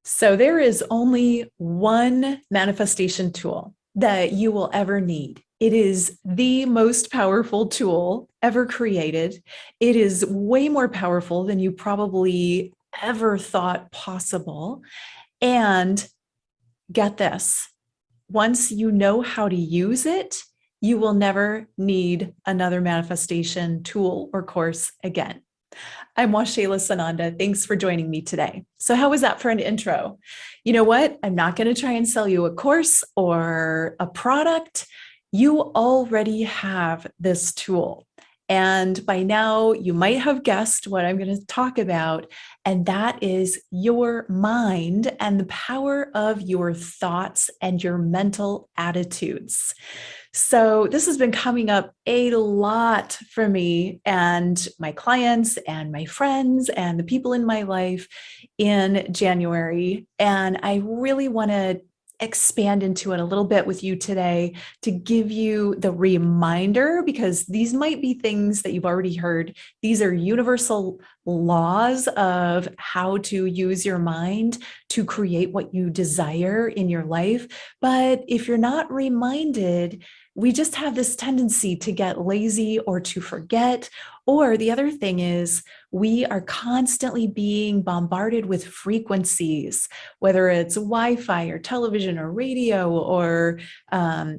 So there is only one manifestation tool that you will ever need. It is the most powerful tool ever created. It is way more powerful than you probably ever thought possible. And get this, once you know how to use it, you will never need another manifestation tool or course again. I'm Waxela Sananda. Thanks for joining me today. So how was that for an intro? You know what? I'm not going to try and sell you a course or a product. You already have this tool. And by now, you might have guessed what I'm going to talk about, and that is your mind and the power of your thoughts and your mental attitudes. So this has been coming up a lot for me and my clients and my friends and the people in my life in January. And I really want to expand into it a little bit with you today to give you the reminder, because these might be things that you've already heard. These are universal laws of how to use your mind to create what you desire in your life. But if you're not reminded, we just have this tendency to get lazy or to forget. Or the other thing is, we are constantly being bombarded with frequencies, whether it's Wi-Fi or television or radio or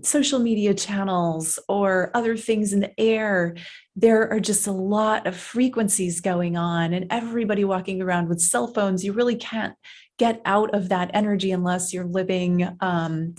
social media channels or other things in the air. There are just a lot of frequencies going on, and everybody walking around with cell phones. You really can't get out of that energy unless you're living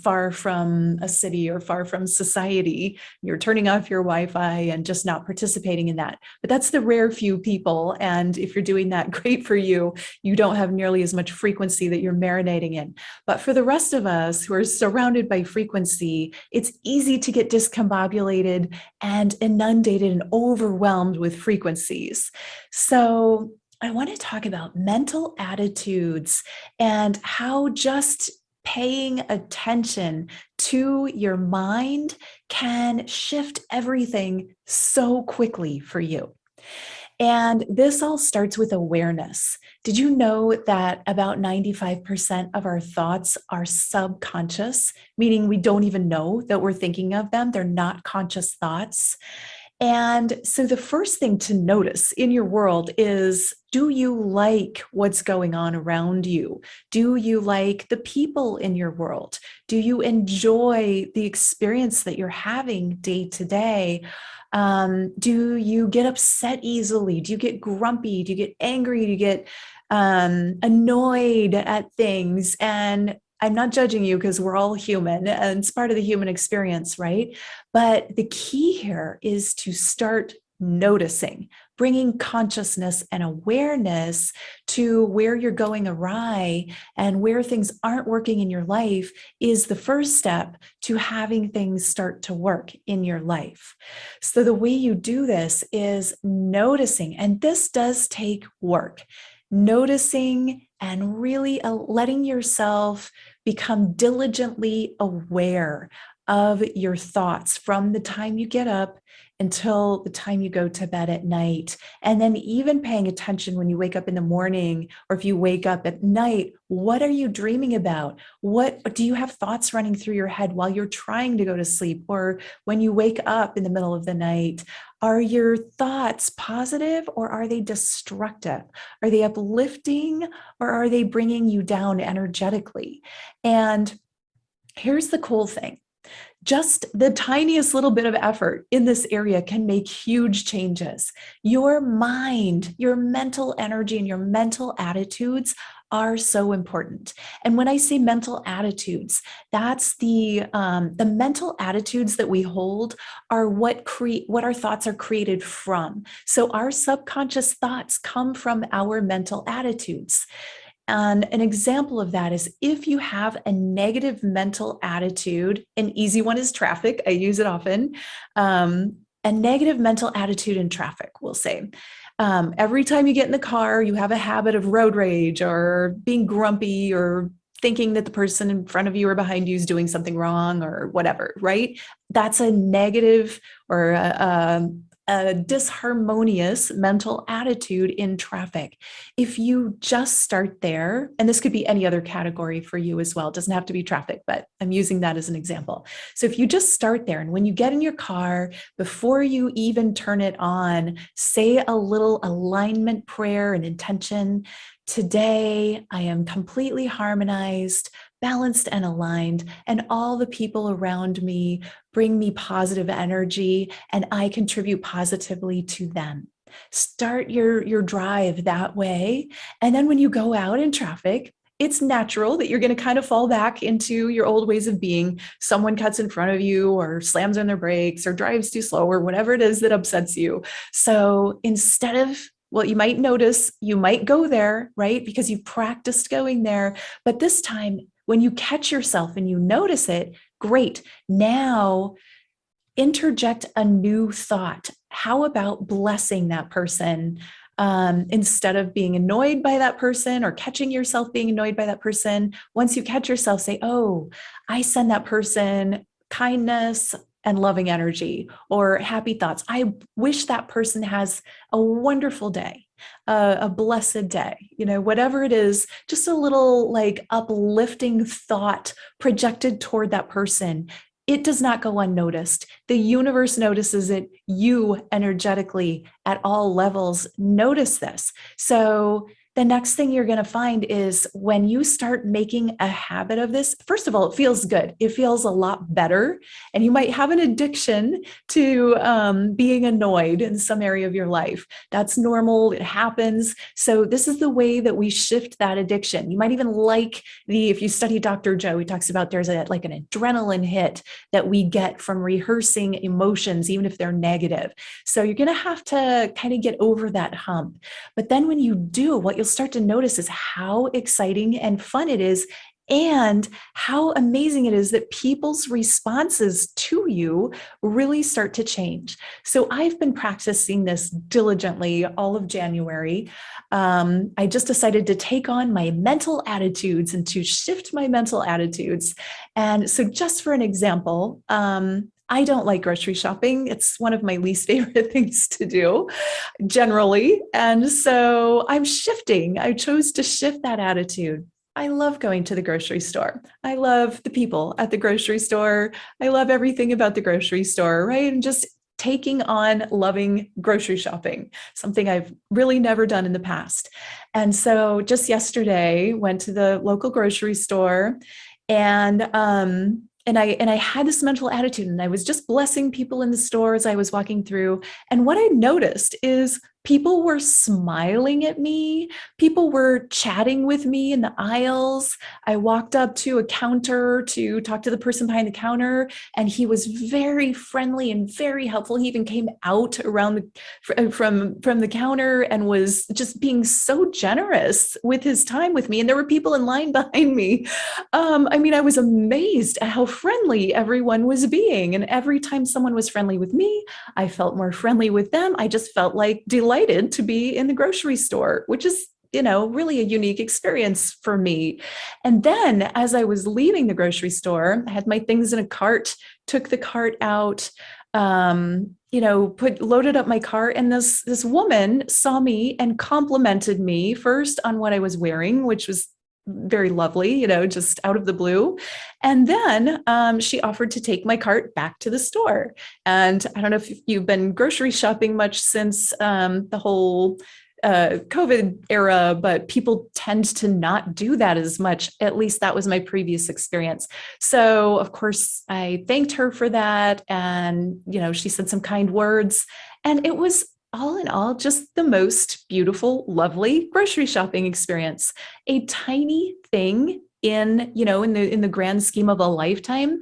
far from a city or far from society. You're turning off your Wi-Fi and just not participating in that. But that's the rare few people. And if you're doing that, great for you. You don't have nearly as much frequency that you're marinating in. But for the rest of us who are surrounded by frequency, it's easy to get discombobulated and inundated and overwhelmed with frequencies. So I want to talk about mental attitudes and how just paying attention to your mind can shift everything so quickly for you. And this all starts with awareness. Did you know that about 95% of our thoughts are subconscious, meaning we don't even know that we're thinking of them? They're not conscious thoughts. And so the first thing to notice in your world is, do you like what's going on around you? Do you like the people in your world? Do you enjoy the experience that you're having day to day? Do you get upset easily? Do you get grumpy? Do you get angry? Do you get annoyed at things? And I'm not judging you, because we're all human and it's part of the human experience, right? But the key here is to start noticing, bringing consciousness and awareness to where you're going awry and where things aren't working in your life is the first step to having things start to work in your life. So the way you do this is noticing, and this does take work, noticing and really letting yourself become diligently aware of your thoughts from the time you get up until the time you go to bed at night. And then even paying attention when you wake up in the morning, or if you wake up at night, what are you dreaming about? What do you have thoughts running through your head while you're trying to go to sleep? Or when you wake up in the middle of the night, are your thoughts positive or are they destructive? Are they uplifting or are they bringing you down energetically? And here's the cool thing. Just the tiniest little bit of effort in this area can make huge changes. Your mind, your mental energy, and your mental attitudes are so important. And when I say mental attitudes, that's the mental attitudes that we hold are what our thoughts are created from. So our subconscious thoughts come from our mental attitudes. And an example of that is if you have a negative mental attitude, an easy one is traffic. I use it often. A negative mental attitude in traffic, we'll say. Every time you get in the car, you have a habit of road rage or being grumpy or thinking that the person in front of you or behind you is doing something wrong or whatever, right? That's a negative or a disharmonious mental attitude in traffic. If you just start there, and this could be any other category for you as well, it doesn't have to be traffic, but I'm using that as an example. So if you just start there, and when you get in your car, before you even turn it on, say a little alignment prayer and intention. Today, I am completely harmonized, balanced, and aligned, and all the people around me bring me positive energy, and I contribute positively to them. Start your drive that way. And then when you go out in traffic, it's natural that you're going to kind of fall back into your old ways of being. Someone cuts in front of you or slams on their brakes or drives too slow or whatever it is that upsets you. So instead of, well, you might notice, you might go there, right? Because you've practiced going there. But this time, when you catch yourself and you notice it, great. Now interject a new thought. How about blessing that person? Instead of being annoyed by that person or catching yourself being annoyed by that person, once you catch yourself, say, oh, I send that person kindness and loving energy or happy thoughts. I wish that person has a wonderful day, a blessed day, whatever it is, just a little like uplifting thought projected toward that person. It does not go unnoticed. The universe notices it. You energetically at all levels notice this. So the next thing you're going to find is when you start making a habit of this, first of all, it feels good. It feels a lot better. And you might have an addiction to being annoyed in some area of your life. That's normal. It happens. So this is the way that we shift that addiction. You might even like if you study Dr. Joe, he talks about there's like an adrenaline hit that we get from rehearsing emotions, even if they're negative. So you're going to have to kind of get over that hump. But then when you do, what you'll start to notice is how exciting and fun it is, and how amazing it is that people's responses to you really start to change. So I've been practicing this diligently all of January. I just decided to take on my mental attitudes and to shift my mental attitudes. And so just for an example, I don't like grocery shopping. It's one of my least favorite things to do generally. And so I'm shifting. I chose to shift that attitude. I love going to the grocery store. I love the people at the grocery store. I love everything about the grocery store, right? And just taking on loving grocery shopping, something I've really never done in the past. And so just yesterday, went to the local grocery store, and I had this mental attitude, and I was just blessing people in the store as I was walking through. And what I noticed is people were smiling at me. People were chatting with me in the aisles. I walked up to a counter to talk to the person behind the counter, and he was very friendly and very helpful. He even came out around from the counter and was just being so generous with his time with me. And there were people in line behind me. I was amazed at how friendly everyone was being. And every time someone was friendly with me, I felt more friendly with them. I just felt like delighted to be in the grocery store, which is, really a unique experience for me. And then as I was leaving the grocery store, I had my things in a cart, took the cart out, loaded up my cart, and this woman saw me and complimented me first on what I was wearing, which was very lovely, just out of the blue. And then she offered to take my cart back to the store. And I don't know if you've been grocery shopping much since the whole COVID era, but people tend to not do that as much. At least that was my previous experience. So of course I thanked her for that. And, she said some kind words, and it was all in all just the most beautiful, lovely grocery shopping experience. A tiny thing in the grand scheme of a lifetime,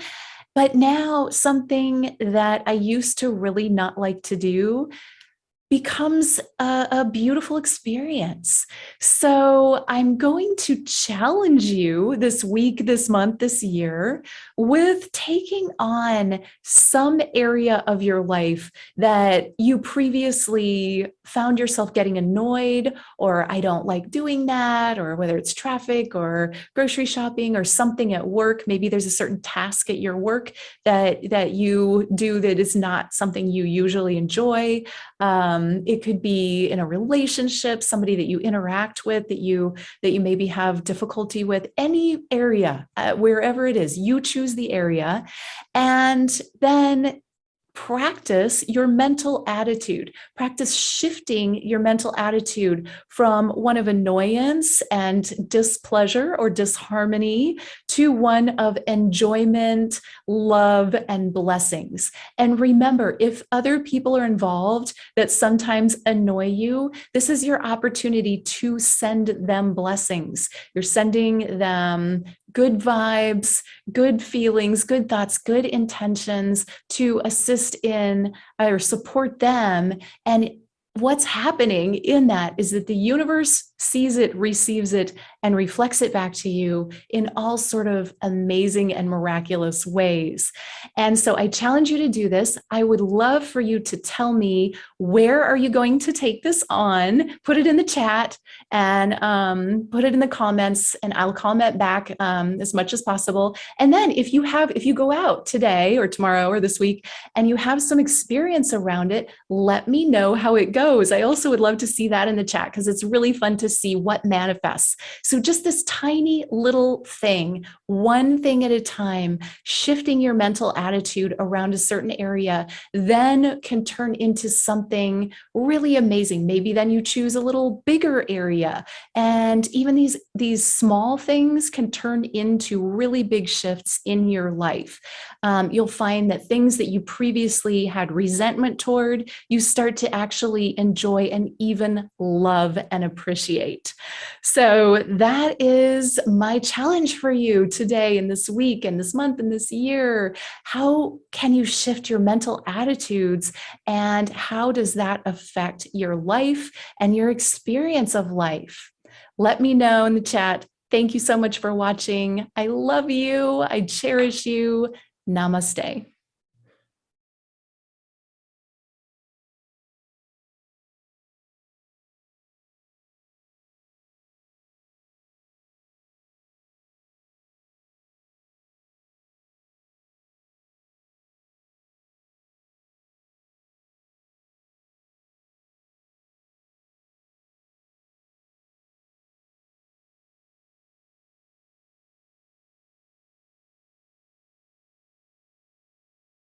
but now something that I used to really not like to do becomes a beautiful experience. So I'm going to challenge you this week, this month, this year with taking on some area of your life that you previously found yourself getting annoyed, or I don't like doing that, or whether it's traffic or grocery shopping or something at work. Maybe there's a certain task at your work that you do that is not something you usually enjoy. It could be in a relationship, somebody that you interact with that you maybe have difficulty with, any area, wherever it is, you choose the area, and then practice your mental attitude. Practice shifting your mental attitude from one of annoyance and displeasure or disharmony to one of enjoyment, love, and blessings. And remember, if other people are involved that sometimes annoy you, this is your opportunity to send them blessings. You're sending them good vibes, good feelings, good thoughts, good intentions to assist in or support them. And what's happening in that is that the universe sees it, receives it, and reflects it back to you in all sort of amazing and miraculous ways. And so I challenge you to do this. I would love for you to tell me, where are you going to take this on? Put it in the chat and put it in the comments, and I'll comment back as much as possible. And then if you go out today or tomorrow or this week and you have some experience around it, let me know how it goes. I also would love to see that in the chat, because it's really fun to see what manifests. So just this tiny little thing, one thing at a time, shifting your mental attitude around a certain area, then can turn into something really amazing. Maybe then you choose a little bigger area, and even these small things can turn into really big shifts in your life. You'll find that things that you previously had resentment toward, you start to actually enjoy and even love and appreciate. So that is my challenge for you today and this week and this month and this year. How can you shift your mental attitudes, and how does that affect your life and your experience of life? Let me know in the chat. Thank you so much for watching. I love you. I cherish you. Namaste.